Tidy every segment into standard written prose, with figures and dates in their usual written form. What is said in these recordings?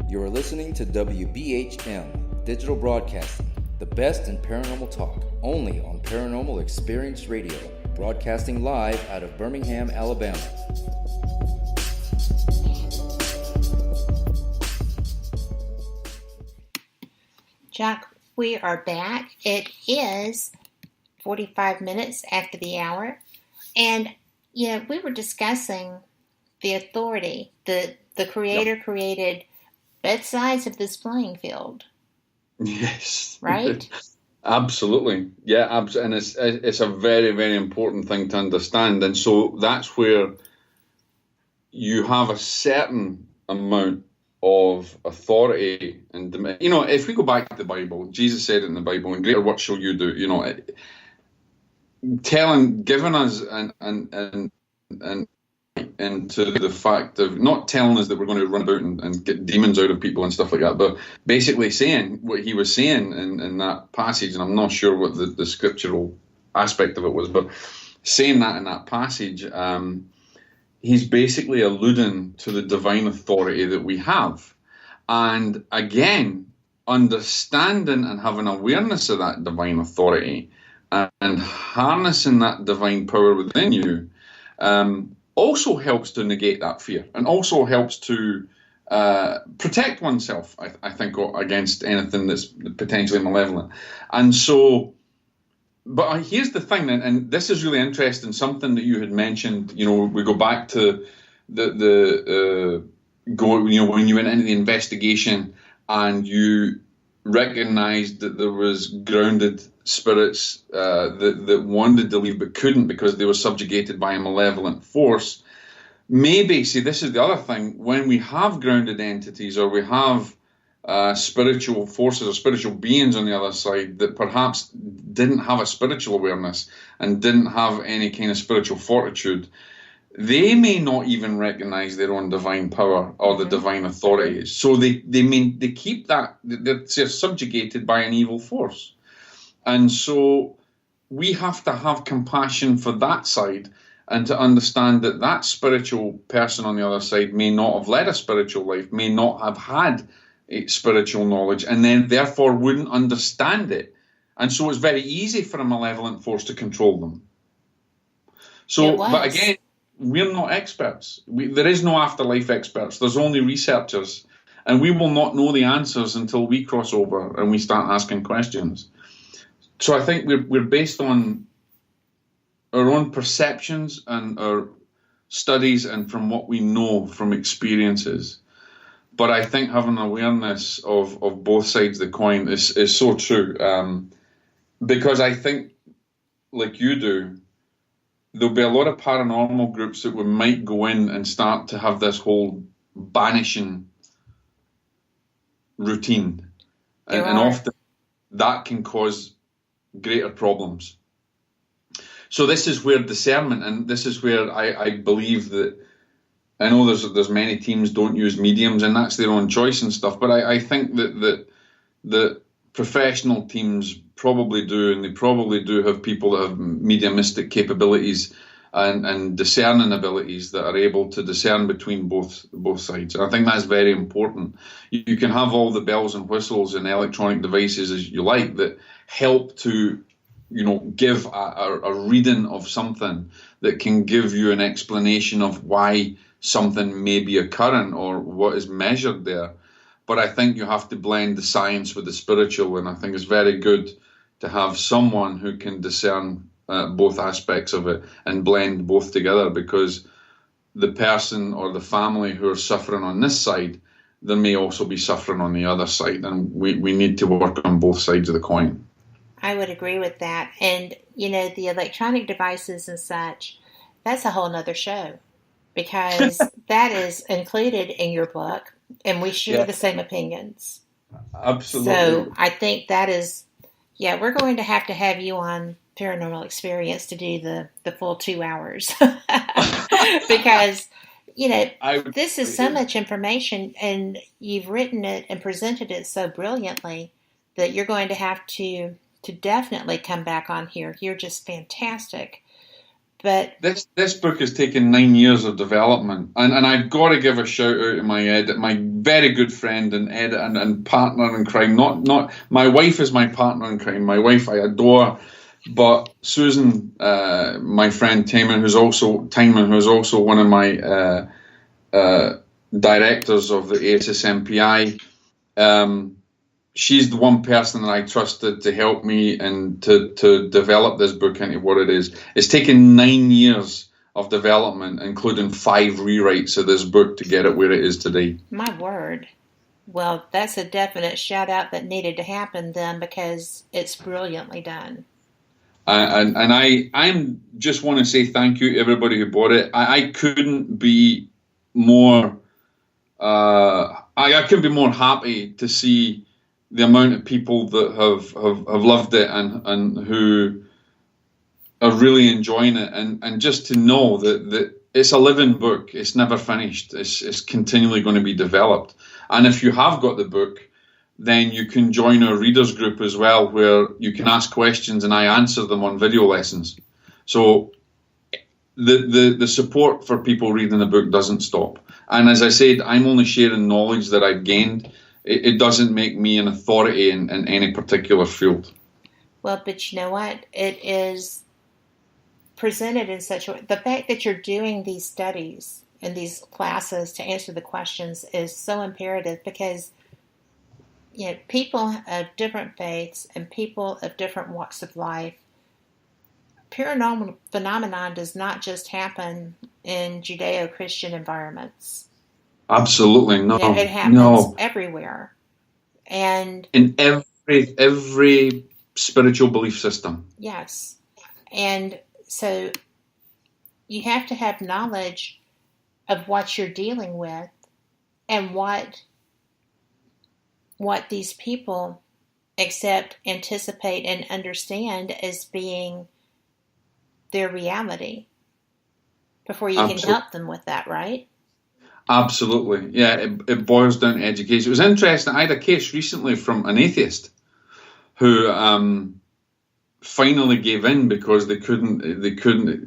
You are listening to WBHM Digital Broadcasting, the best in paranormal talk, only on Paranormal Experience Radio, broadcasting live out of Birmingham, Alabama. Jock, we are back. It is 45 minutes after the hour, and we were discussing the authority. The creator created both sides of this playing field. Yes. Right? Absolutely. Yeah, and it's a very, very important thing to understand. And so that's where you have a certain amount of authority. And, if we go back to the Bible, Jesus said it in the Bible, and greater work shall you do, giving us and into the fact of not telling us that we're going to run about and get demons out of people and stuff like that, but basically saying what he was saying in that passage, and I'm not sure what the scriptural aspect of it was, but saying that in that passage, he's basically alluding to the divine authority that we have. And again, understanding and having awareness of that divine authority and harnessing that divine power within you also helps to negate that fear, and also helps to protect oneself, I think, against anything that's potentially malevolent. And so, but here's the thing, and this is really interesting, something that you had mentioned, we go back to when you went into the investigation and you recognized that there was grounded spirits that wanted to leave but couldn't because they were subjugated by a malevolent force. Maybe, see, this is the other thing, when we have grounded entities, or we have spiritual forces or spiritual beings on the other side that perhaps didn't have a spiritual awareness and didn't have any kind of spiritual fortitude, they may not even recognize their own divine power or the divine authority. So they keep that, they're subjugated by an evil force. And so we have to have compassion for that side, and to understand that that spiritual person on the other side may not have led a spiritual life, may not have had a spiritual knowledge, and then therefore wouldn't understand it. And so it's very easy for a malevolent force to control them. So, but again, we're not experts. There is no afterlife experts. There's only researchers. And we will not know the answers until we cross over and we start asking questions. So I think we're based on our own perceptions and our studies and from what we know from experiences. But I think having awareness of both sides of the coin is so true. Because I think, like you do, there'll be a lot of paranormal groups that we might go in and start to have this whole banishing routine. And often that can cause greater problems. So this is where discernment, and this is where I believe that, I know there's many teams don't use mediums, and that's their own choice and stuff, but I think that professional teams probably do, and they probably do have people that have mediumistic capabilities and discerning abilities that are able to discern between both sides. And I think that's very important. You can have all the bells and whistles and electronic devices as you like that help to give a reading of something that can give you an explanation of why something may be occurring or what is measured there. But I think you have to blend the science with the spiritual, and I think it's very good to have someone who can discern both aspects of it and blend both together, because the person or the family who are suffering on this side, they may also be suffering on the other side, and we need to work on both sides of the coin. I would agree with that. And, the electronic devices and such, that's a whole nother show, because that is included in your book, and we share the same opinions. Absolutely. So I think that is, we're going to have you on Paranormal Experience to do the full 2 hours. Because, this is so much information, and you've written it and presented it so brilliantly that you're going to have to definitely come back on here. You're just fantastic. But this book has taken 9 years of development, and I've got to give a shout out to my very good friend and partner in crime. Not my wife is my partner in crime. My wife I adore, but Susan, my friend Timon, who's also one of my directors of the ASSMPI. She's the one person that I trusted to help me and to develop this book into what it is. It's taken 9 years of development, including 5 rewrites of this book to get it where it is today. My word. Well, that's a definite shout out that needed to happen then, because it's brilliantly done. And I just want to say thank you to everybody who bought it. I couldn't be more I couldn't be more happy to see the amount of people that have loved it and who are really enjoying it, and just to know that it's a living book. It's never finished. It's continually going to be developed. And if you have got the book, then you can join our readers group as well, where you can ask questions and I answer them on video lessons. So the support for people reading the book doesn't stop. And as I said, I'm only sharing knowledge that I've gained. It doesn't make me an authority in any particular field. Well, but you know what? It is presented in such a way. The fact that you're doing these studies and these classes to answer the questions is so imperative, because people of different faiths and people of different walks of life, paranormal phenomenon does not just happen in Judeo-Christian environments. Absolutely no. It happens everywhere, and in every spiritual belief system. Yes, and so you have to have knowledge of what you're dealing with and what these people accept, anticipate, and understand as being their reality before you can help them with that, right? Absolutely. Yeah, it boils down to education. It was interesting. I had a case recently from an atheist who finally gave in because they couldn't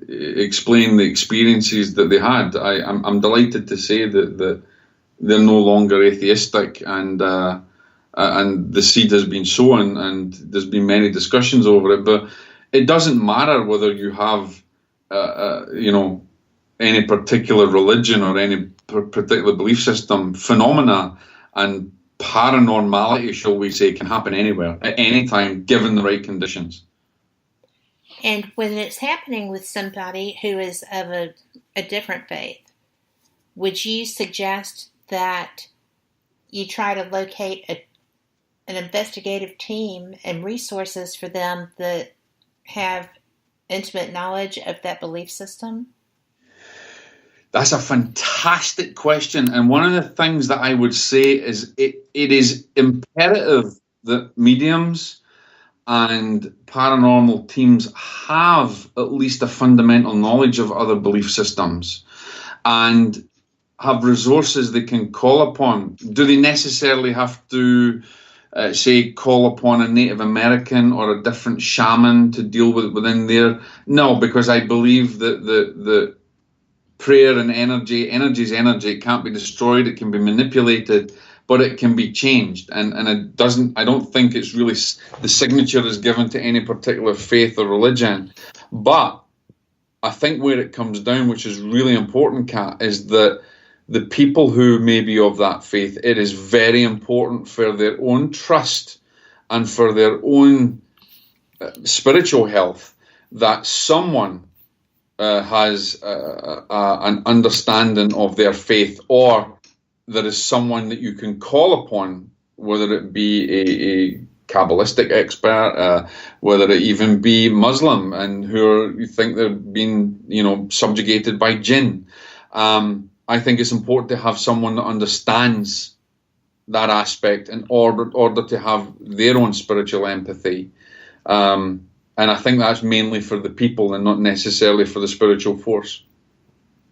explain the experiences that they had. I'm delighted to say that they're no longer atheistic, and the seed has been sown, and there's been many discussions over it. But it doesn't matter whether you have any particular religion or any particular belief system. Phenomena and paranormality, shall we say, can happen anywhere at any time, given the right conditions. And when it's happening with somebody who is of a different faith, would you suggest that you try to locate an investigative team and resources for them that have intimate knowledge of that belief system? That's a fantastic question. And one of the things that I would say is it is imperative that mediums and paranormal teams have at least a fundamental knowledge of other belief systems and have resources they can call upon. Do they necessarily have to, call upon a Native American or a different shaman to deal with it within there? No, because I believe that the prayer and energy is energy. It can't be destroyed. It can be manipulated, but it can be changed. And it doesn't. I don't think it's really the signature is given to any particular faith or religion. But I think where it comes down, which is really important, Kat, is that the people who may be of that faith, it is very important for their own trust and for their own spiritual health that someone has an understanding of their faith, or there is someone that you can call upon, whether it be a Kabbalistic expert, whether it even be Muslim, and you think they're being, subjugated by jinn. I think it's important to have someone that understands that aspect in order to have their own spiritual empathy. And I think that's mainly for the people and not necessarily for the spiritual force.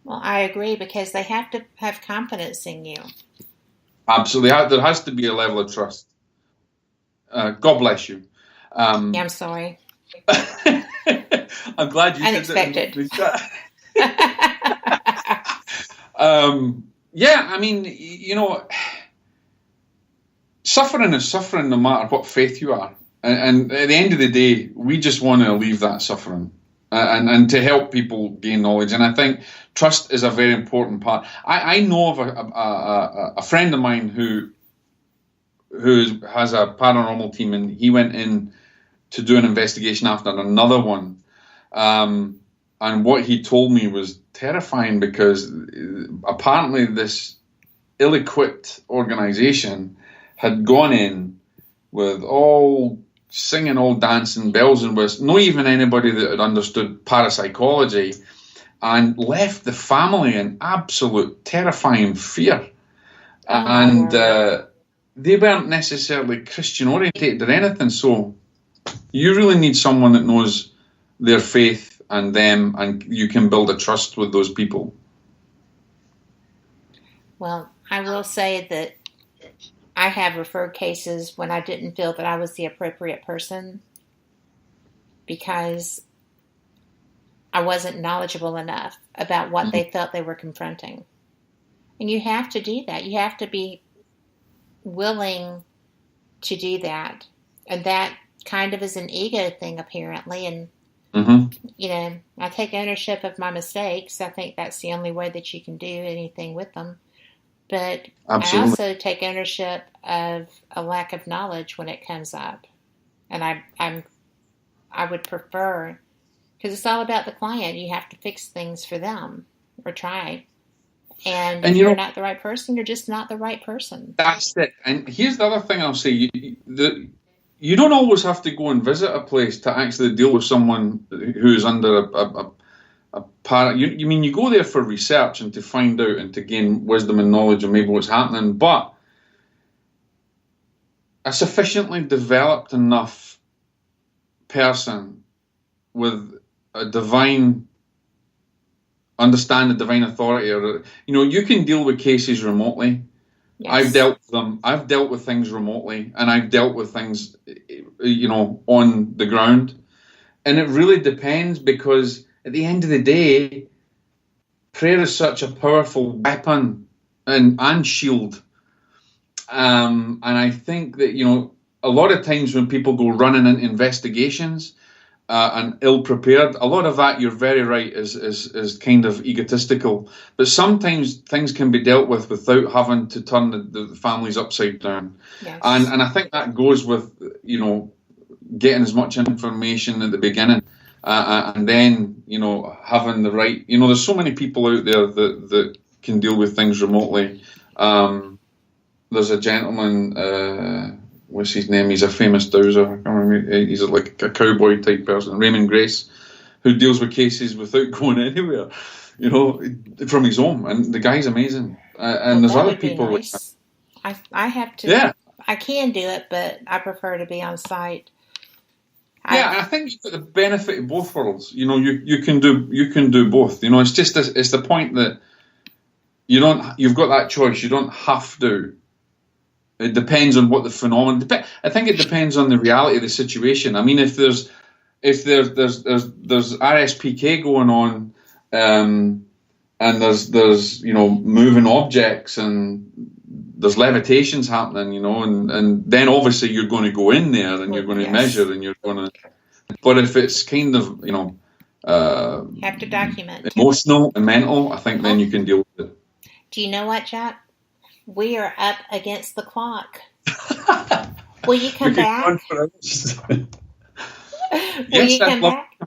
Well, I agree, because they have to have confidence in you. Absolutely. There has to be a level of trust. God bless you. I'm sorry. I'm glad you Unexpected. Did that. Yeah, I mean, suffering is suffering no matter what faith you are. And at the end of the day, we just want to alleviate that suffering and to help people gain knowledge. And I think trust is a very important part. I know of a friend of mine who has a paranormal team, and he went in to do an investigation after another one. And what he told me was terrifying, because apparently this ill-equipped organization had gone in with all singing, all dancing, bells and whistles, not even anybody that had understood parapsychology, and left the family in absolute terrifying fear. And they weren't necessarily Christian orientated or anything, so you really need someone that knows their faith and them, and you can build a trust with those people. Well, I will say that I have referred cases when I didn't feel that I was the appropriate person because I wasn't knowledgeable enough about what they felt they were confronting. And you have to do that. You have to be willing to do that. And that kind of is an ego thing, apparently. And, you know, I take ownership of my mistakes. I think that's the only way that you can do anything with them. But absolutely. I also take ownership of a lack of knowledge when it comes up. And I would prefer, because it's all about the client. You have to fix things for them, or try. And if you're not the right person, you're just not the right person. That's it. And here's the other thing I'll say. You don't always have to go and visit a place to actually deal with someone who's under you mean you go there for research and to find out and to gain wisdom and knowledge of maybe what's happening, but a sufficiently developed enough person with a divine understand the divine authority, or you can deal with cases remotely. Yes. I've dealt with things remotely, and I've dealt with things on the ground, and it really depends, because at the end of the day, prayer is such a powerful weapon and shield. And I think that, a lot of times when people go running into investigations and ill-prepared, a lot of that, you're very right, is kind of egotistical. But sometimes things can be dealt with without having to turn the families upside down. Yes. And I think that goes with, getting as much information at the beginning. And then, having the right, there's so many people out there that can deal with things remotely. There's a gentleman, what's his name? He's a famous dowser. I can't remember. He's like a cowboy type person, Raymond Grace, who deals with cases without going anywhere, from his home. And the guy's amazing. And there's other people. Nice. I have to. Yeah. I can do it, but I prefer to be on site. Yeah, I think you've got the benefit of both worlds. You can do both. It's just it's the point that you've got that choice. You don't have to. It depends on what the phenomenon. I think it depends on the reality of the situation. I mean, if there's RSPK going on, and there's moving objects, and there's levitations happening, and then obviously you're going to go in there and you're going to measure and you're going to. But if it's kind of have to document emotional and mental, I think then you can deal with it. Do you know what, Jack? We are up against the clock. Will you come back? Will you come back?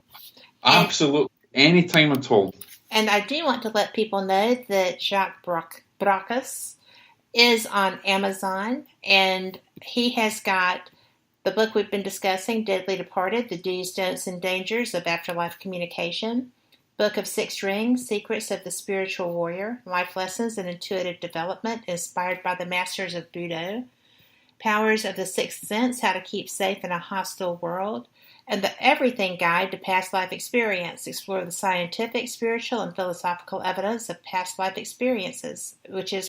Absolutely, anytime at all. And I do want to let people know that Jock Brocas is on Amazon, and he has got the book we've been discussing, Deadly Departed, The Do's, Don'ts, and Dangers of Afterlife Communication, Book of Six Rings, Secrets of the Spiritual Warrior, Life Lessons and Intuitive Development, inspired by the Masters of Budo, Powers of the Sixth Sense, How to Keep Safe in a Hostile World, and the Everything Guide to Past Life Experience, explore the scientific, spiritual, and philosophical evidence of past life experiences, which is